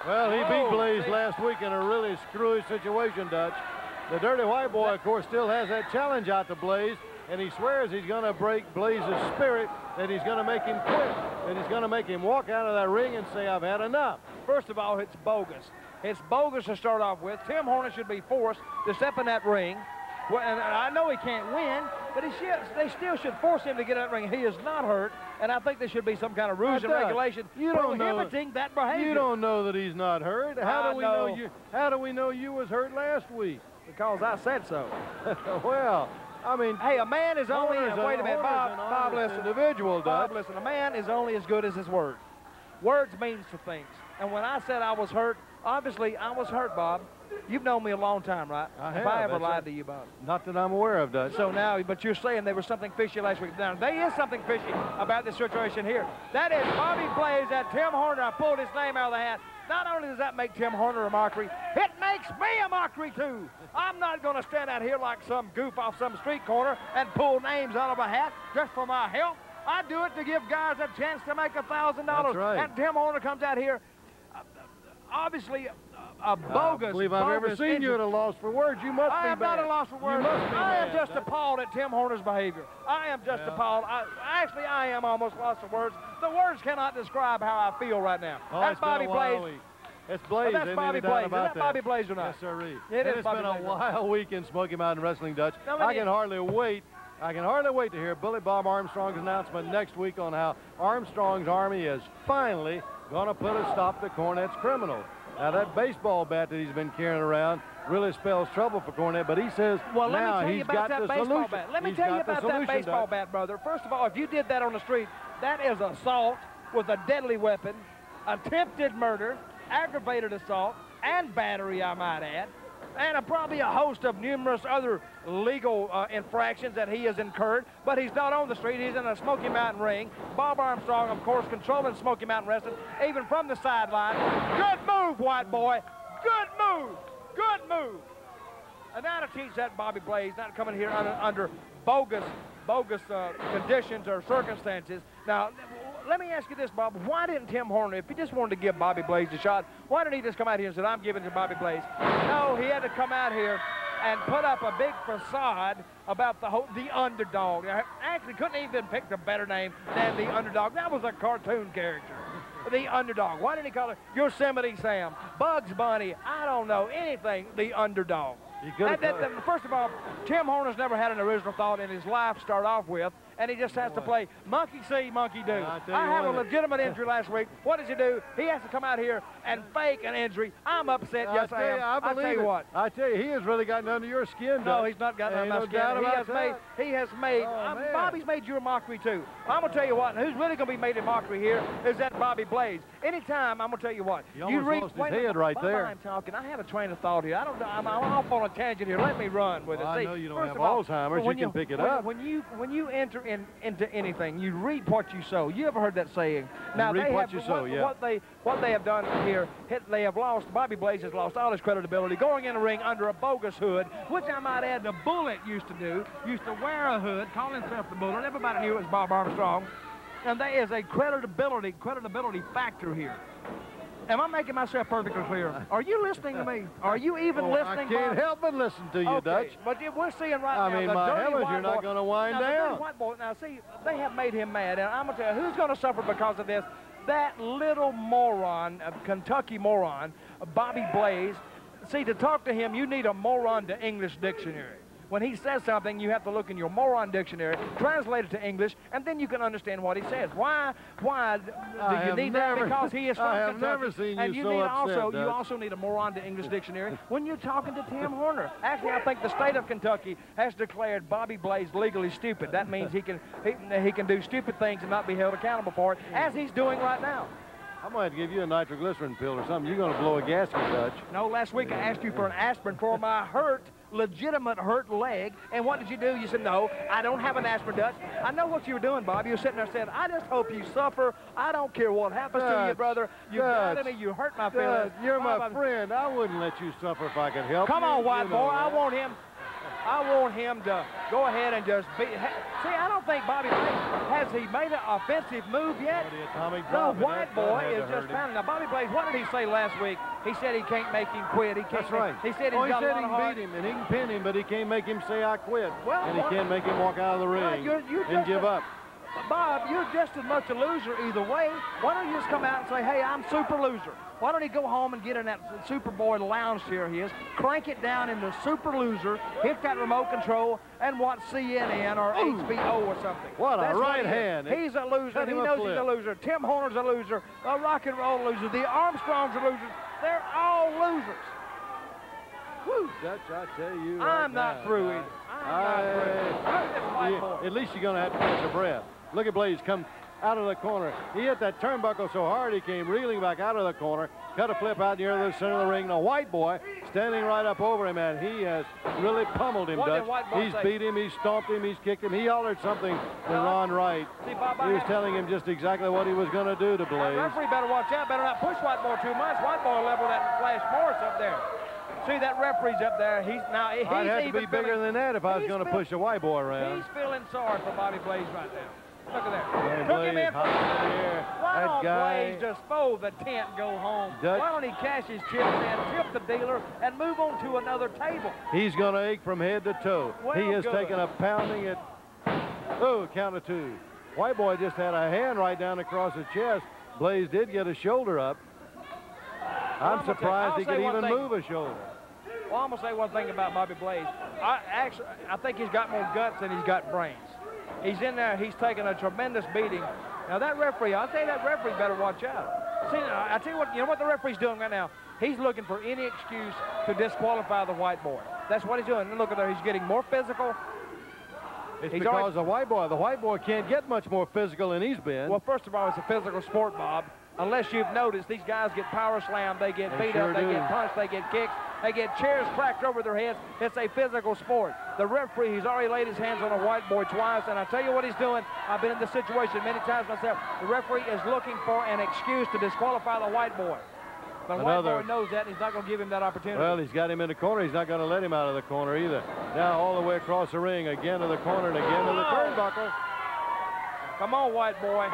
Well, he beat Blaze last week in a really screwy situation, Dutch. The Dirty White Boy, of course, still has that challenge out to Blaze, and he swears he's going to break Blaze's spirit, that he's going to make him quit, that he's going to make him walk out of that ring and say, I've had enough. First of all, it's bogus. It's bogus to start off with. Tim Horner should be forced to step in that ring. Well, and I know he can't win, but they still should force him to get in that ring. He is not hurt, and I think there should be some kind of rules and regulation prohibiting that behavior. You don't know that he's not hurt. How do we know you? How do we know you was hurt last week? Because I said so. Well, I mean, hey, a man is only. Wait a minute, Bob. Bob, listen. Individual, Bob, listen. A man is only as good as his word. Words means to things. And when I said I was hurt, obviously I was hurt, Bob. You've known me a long time, right? I have. If I ever lied to you, Bob. Not that I'm aware of, Dutch. So now, but you're saying there was something fishy last week. Now, there is something fishy about this situation here. That is Bobby Blaze, that Tim Horner. I pulled his name out of the hat. Not only does that make Tim Horner a mockery, it makes me a mockery, too. I'm not going to stand out here like some goof off some street corner and pull names out of a hat just for my health. I do it to give guys a chance to make $1,000. That's right. And Tim Horner comes out here, obviously, a bogus. I believe I've ever seen you at a loss for words. You must be bad. I am not at a loss for words. I am just appalled at Tim Horner's behavior. I am just appalled. Actually, I am almost lost for words. The words cannot describe how I feel right now. Oh, that's Bobby Blaze. It's Blaze. That's Bobby Blaze. Is that Bobby Blaze or not? Yes, sir. It's been a wild week in Smoky Mountain Wrestling, Dutch. I can hardly wait. I can hardly wait to hear Billy Bob Armstrong's announcement next week on how Armstrong's Army is finally going to put a stop to Cornette's criminals. Now, that baseball bat that he's been carrying around really spells trouble for Cornette, but he says now he's got the solution. Let me tell you about that baseball bat, brother. First of all, if you did that on the street, that is assault with a deadly weapon, attempted murder, aggravated assault, and battery, I might add, and probably a host of numerous other legal infractions that he has incurred. But he's not on the street. He's in a Smoky Mountain ring. Bob Armstrong, of course, controlling Smoky Mountain Wrestling, even from the sideline. Good move, white boy. Good move. Good move. And now to teach that Bobby Blaze not coming here under bogus conditions or circumstances. Now, let me ask you this, Bob. Why didn't Tim Horner, if he just wanted to give Bobby Blaze a shot, why didn't he just come out here and say, I'm giving it to Bobby Blaze? No, he had to come out here and put up a big facade about the underdog. I actually couldn't even pick a better name than the underdog. That was a cartoon character. The underdog. Why didn't he call it Yosemite Sam, Bugs Bunny, I don't know, anything, the underdog? First of all, Tim Horner's never had an original thought in his life to start off with, and he just has to play monkey see, monkey do. I had a legitimate injury last week. What does he do? He has to come out here and fake an injury. I'm upset. Yes, I am. I tell you what. I tell you, he has really gotten under your skin. No, he's not gotten under my skin. He has made. Bobby's made you a mockery too. I'm gonna tell you what. Who's really gonna be made a mockery here is that Bobby Blaze. Anytime, I'm gonna tell you what. You read his head right there. I'm talking. I have a train of thought here. I'm off on a tangent here. Let me run with it. I know you don't have Alzheimer's. You can pick it up. When you enter into anything, you reap what you sow. You ever heard that saying? Now you reap what you sow. Yeah. What they have done here, they have lost. Bobby Blaze has lost all his credibility going in the ring under a bogus hood, which I might add the Bullet used to wear a hood, call himself the Bullet. Everybody knew it was Bob Armstrong, and there is a credibility factor here. Am I making myself perfectly clear? Are you listening to me? Are you even listening? I can't help but listen to you, Dutch. But we're seeing right I now. mean, the my dirty heavens, white you're not boy- going to wind now, the dirty down. white boy, now, see, they have made him mad, and I'm going to tell you, who's going to suffer because of this? That little moron, Kentucky moron, Bobby Blaze. See, to talk to him, you need a moron to English dictionary. When he says something, you have to look in your moron dictionary, translate it to English, and then you can understand what he says. Why do you need that? Because he is from I have Kentucky. never seen and you need so upset, also, Dutch. you also need a moron to English dictionary when you're talking to Tim Horner. Actually, I think the state of Kentucky has declared Bobby Blaze legally stupid. That means he can do stupid things and not be held accountable for it, as he's doing right now. I might give you a nitroglycerin pill or something. You're going to blow a gasket, Dutch. No, last week I asked you for an aspirin for my legitimate hurt leg, and what did you do? You said, no, I don't have an aspirin, Dutch. I know what you were doing, Bob. You were sitting there saying, I just hope you suffer. I don't care what happens to you, brother. You got me. You hurt my feelings. You're my friend. I wouldn't let you suffer if I could help you. Come on, white You boy. know I that. want him to go ahead and just be. See, I don't think Bobby Blaze has he made an offensive move yet. No, white boy is just pounding. Now, Bobby Blaze, what did he say last week? He said he can't make him quit. He can't. That's right. He said he's got a lot of heart. He can beat him and he can pin him, but he can't make him say I quit. Well, and he can't make him walk out of the ring and give up. Bob, you're just as much a loser either way. Why don't you just come out and say, hey, I'm super loser? Why don't he go home and get in that Superboy lounge chair he is, crank it down into super loser, hit that remote control, and watch CNN or HBO or something. What a That's right he is. hand. He's a loser. He knows he's a loser. Tim Horner's a loser. The rock and roll loser. The Armstrongs are losers. They're all losers. Whew. Dutch, I tell you I'm not through either. I'm not through. Look at this white boy. At least you're going to have to catch your breath. Look at Blaze come out of the corner. He hit that turnbuckle so hard he came reeling back out of the corner, cut a flip out near the center of the ring. The white boy standing right up over him, and he has really pummeled him, What did Dutch. White Boy He's say? beat him, he's stomped him, he's kicked him. He hollered something to Ron Wright. See, Bob, He was telling him just exactly what he was going to do to The Blaze. referee better watch out. Better not push White Boy too much. White Boy level that Flash Morris up there. See, that referee's up there. He's I'd have to even be bigger feeling, than that if I was going to push the white boy around. He's feeling sorry for Bobby Blaze right now. Look at that. And Took him Blaze in for hot in the air. Why That don't guy. Blaze just fold the tent and go home? Dutch. Why don't he cash his chips and tip the dealer and move on to another table? He's going to ache from head to toe. Well, he has good. taken a pounding at, count of two. White boy just had a hand right down across his chest. Blaze did get a shoulder up. I'm surprised he could even move a shoulder. Well, I'm going to say one thing about Bobby Blaze. I think he's got more guts than he's got brains. He's in there. He's taking a tremendous beating. Now, that referee, I'll tell you, that referee better watch out. See, I tell you what, you know what the referee's doing right now? He's looking for any excuse to disqualify the white boy. That's what he's doing. And look at there. He's getting more physical. It's because the white boy can't get much more physical than he's been. Well, first of all, it's a physical sport, Bob. Unless you've noticed, these guys get power slammed, they get beat up, they get punched, they get kicked, they get chairs cracked over their heads. It's a physical sport. The referee, he's already laid his hands on a white boy twice, and I tell you what he's doing. I've been in this situation many times myself. The referee is looking for an excuse to disqualify the white boy. But the white boy knows that, and he's not going to give him that opportunity. Well, he's got him in the corner. He's not going to let him out of the corner either. Now all the way across the ring, again to the corner, and again to the turnbuckle. Come on, white boy.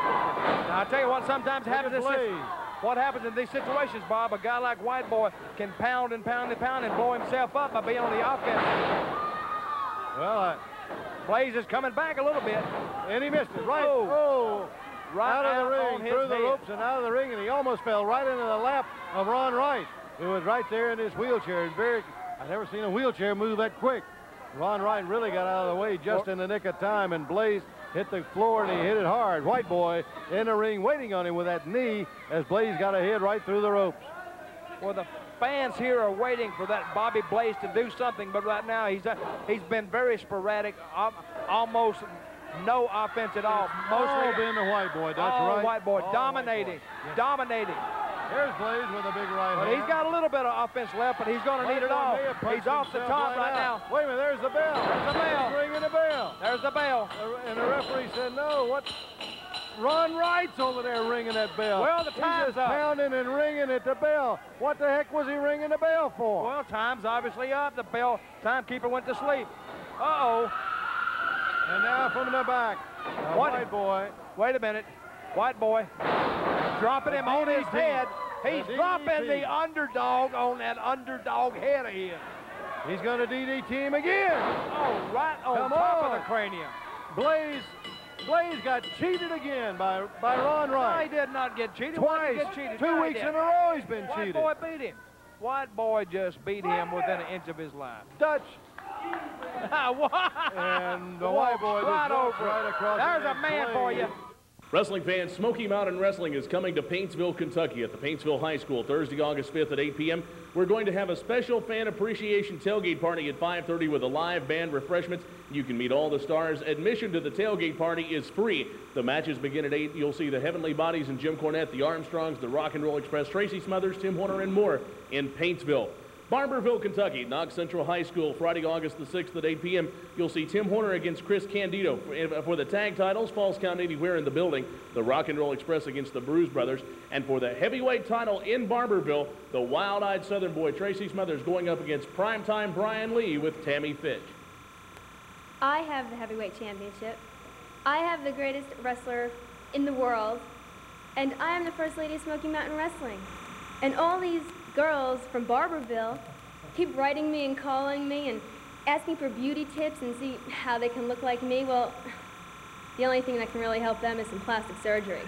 Now, I'll tell you what sometimes happens in what happens in these situations, Bob, a guy like White Boy can pound and pound and pound and blow himself up by being on the offense. Well, Blaze is coming back a little bit. And he missed it. Right right out of the ring, his through the head. ropes and out of the ring, and he almost fell right into the lap of Ron Wright, who was right there in his wheelchair. I've never seen a wheelchair move that quick. Ron Wright really got out of the way just in the nick of time, and Blaze hit the floor, and he hit it hard. White Boy in the ring waiting on him with that knee as Blaze got a hit right through the ropes. Well, the fans here are waiting for that Bobby Blaze to do something, but right now he's been very sporadic, almost no offense at all. Mostly been the White Boy, that's all right. White Boy, All dominating, dominating. Here's Blaze with a big right hand. He's got a little bit of offense left, but he's going to need it all. He's off the top right now. Wait a minute, there's the bell. There's the bell. He's ringing the bell. There's the bell. And the referee said, no, what? Ron Wright's over there ringing that bell. Well, the time's He's just up. pounding and ringing at the bell. What the heck was he ringing the bell for? Well, time's obviously up. The bell timekeeper went to sleep. Uh-oh. And now from the back, What? White Boy. Wait a minute. White Boy. dropping him on his head. He's dropping the underdog on that underdog head of his. He's going to DDT him again. Oh, right on top of the cranium. Blaze got cheated again by Ron Wright. No, he did not get cheated. Twice. Get cheated? 2 weeks in a row he's been White cheated. boy beat him. White boy just beat him within an inch of his life. Dutch. And the white boy just right walks over. right across. There's a man for you. Wrestling fans, Smoky Mountain Wrestling is coming to Paintsville, Kentucky at the Paintsville High School Thursday, August 5th at 8 p.m. We're going to have a special fan appreciation tailgate party at 5:30 with a live band, refreshments. You can meet all the stars. Admission to the tailgate party is free. The matches begin at 8. You'll see the Heavenly Bodies and Jim Cornette, the Armstrongs, the Rock and Roll Express, Tracy Smothers, Tim Horner, and more in Paintsville. Barberville, Kentucky, Knox Central High School, Friday, August the 6th at 8 p.m. You'll see Tim Horner against Chris Candido. For the tag titles, Falls Count Anywhere in the building, the Rock and Roll Express against the Bruise Brothers. And for the heavyweight title in Barberville, the wild-eyed Southern boy Tracy Smothers going up against primetime Brian Lee with Tammy Fitch. I have the heavyweight championship. I have the greatest wrestler in the world. And I am the first lady of Smoky Mountain Wrestling. And all these girls from Barberville keep writing me and calling me and asking for beauty tips and see how they can look like me. Well, the only thing that can really help them is some plastic surgery.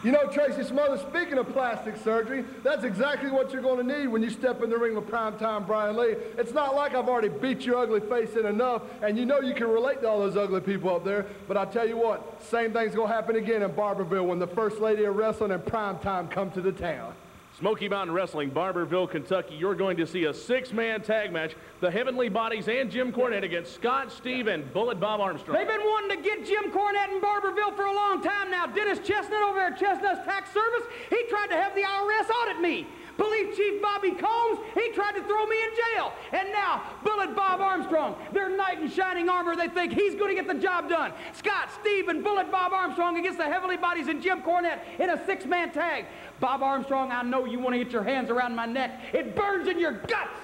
You know, Tracy Smothers, speaking of plastic surgery, that's exactly what you're going to need when you step in the ring with primetime Brian Lee. It's not like I've already beat your ugly face in enough, and you know you can relate to all those ugly people up there, but I'll tell you what, same thing's going to happen again in Barberville when the first lady of wrestling and primetime come to the town. Smoky Mountain Wrestling, Barberville, Kentucky. You're going to see a 6-man tag match. The Heavenly Bodies and Jim Cornette against Scott, Steve, and Bullet Bob Armstrong. They've been wanting to get Jim Cornette in Barberville for a long time now. Dennis Chestnut over there at Chestnut's Tax Service, he tried to have the IRS audit me. Police Chief Bobby Combs, he tried to throw me in jail. And now, Bullet Bob Armstrong, their knight in shining armor, they think he's going to get the job done. Scott, Steve, and Bullet Bob Armstrong against the Heavenly Bodies and Jim Cornette in a 6-man tag. Bob Armstrong, I know you want to get your hands around my neck. It burns in your guts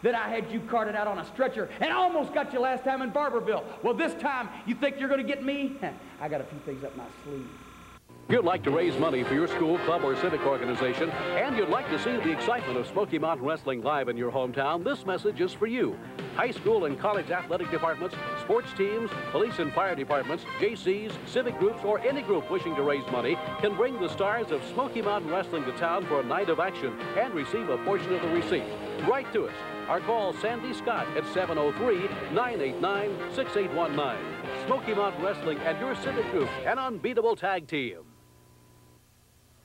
that I had you carted out on a stretcher and I almost got you last time in Barberville. Well, this time, you think you're going to get me? I got a few things up my sleeve. If you'd like to raise money for your school, club, or civic organization, and you'd like to see the excitement of Smoky Mountain Wrestling live in your hometown, this message is for you. High school and college athletic departments, sports teams, police and fire departments, JCs, civic groups, or any group wishing to raise money can bring the stars of Smoky Mountain Wrestling to town for a night of action and receive a portion of the receipt. Write to us or call Sandy Scott at 703-989-6819. Smoky Mountain Wrestling and your civic group, an unbeatable tag team.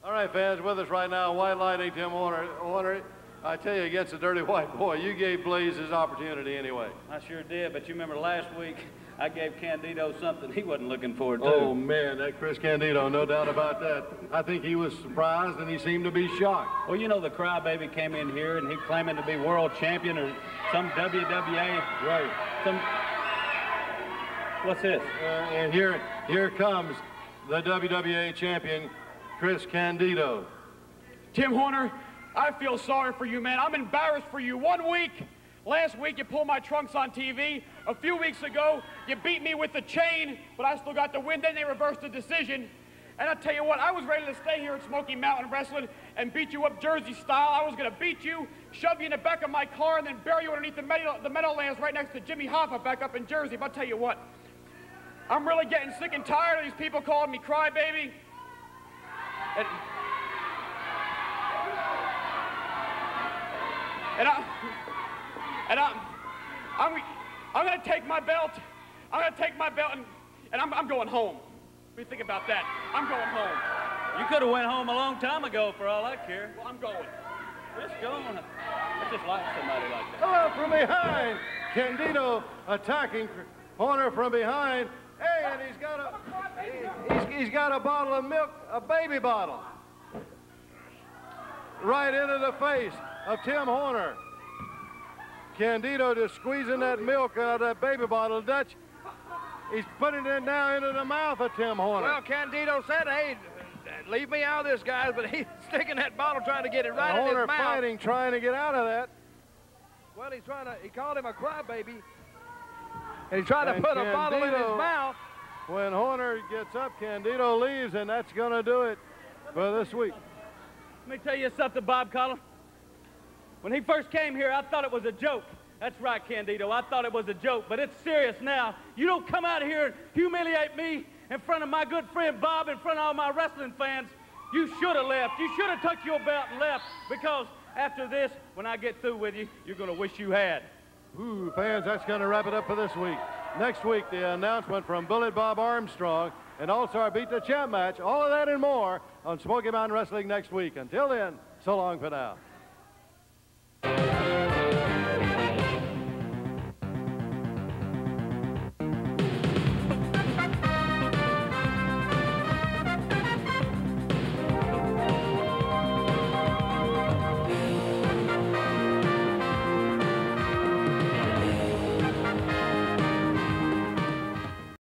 All right, fans, with us right now, White Lightning, Tim Horner. I tell you, against the dirty white boy, you gave Blaze his opportunity anyway. I sure did, but you remember last week, I gave Candido something he wasn't looking forward to. Oh, man, that Chris Candido, no doubt about that. I think he was surprised, and he seemed to be shocked. Well, you know, the crybaby came in here, and he claiming to be world champion or some WWA. Right. What's this? And here comes the WWA champion, Chris Candido. Tim Horner, I feel sorry for you, man. I'm embarrassed for you. 1 week, last week you pulled my trunks on TV. A few weeks ago, you beat me with the chain, but I still got the win. Then they reversed the decision. And I tell you what, I was ready to stay here at Smoky Mountain Wrestling and beat you up Jersey style. I was going to beat you, shove you in the back of my car, and then bury you underneath the Meadowlands right next to Jimmy Hoffa back up in Jersey. But I'll tell you what, I'm really getting sick and tired of these people calling me crybaby. I'm going to take my belt. I'm going to take my belt and I'm going home. What do you think about that? I'm going home. You could have went home a long time ago for all I care. Well, I'm going. Just going. I just like somebody like that. Hello from behind. Candido attacking Horner from behind. Hey, and he's got a bottle of milk, a baby bottle, right into the face of Tim Horner. Candido just squeezing that milk out of that baby bottle. Dutch, he's putting it now into the mouth of Tim Horner. Well, Candido said, hey, leave me out of this, guys, but he's sticking that bottle trying to get it right in his mouth. Horner fighting, trying to get out of that. Well, he called him a crybaby, and he tried to put a bottle in his mouth. When Horner gets up, Candido leaves, and that's going to do it. for this week. Let me tell you something, Bob Collins. When he first came here, I thought it was a joke. That's right, Candido. I thought it was a joke, but it's serious now. You don't come out here and humiliate me in front of my good friend Bob, in front of all my wrestling fans. You should have left. You should have took your belt and left, because after this, when I get through with you, you're going to wish you had. Ooh, fans, that's going to wrap it up for this week. Next week, the announcement from Bullet Bob Armstrong and also our Beat the Champ match. All of that and more on Smoky Mountain Wrestling next week. Until then, so long for now.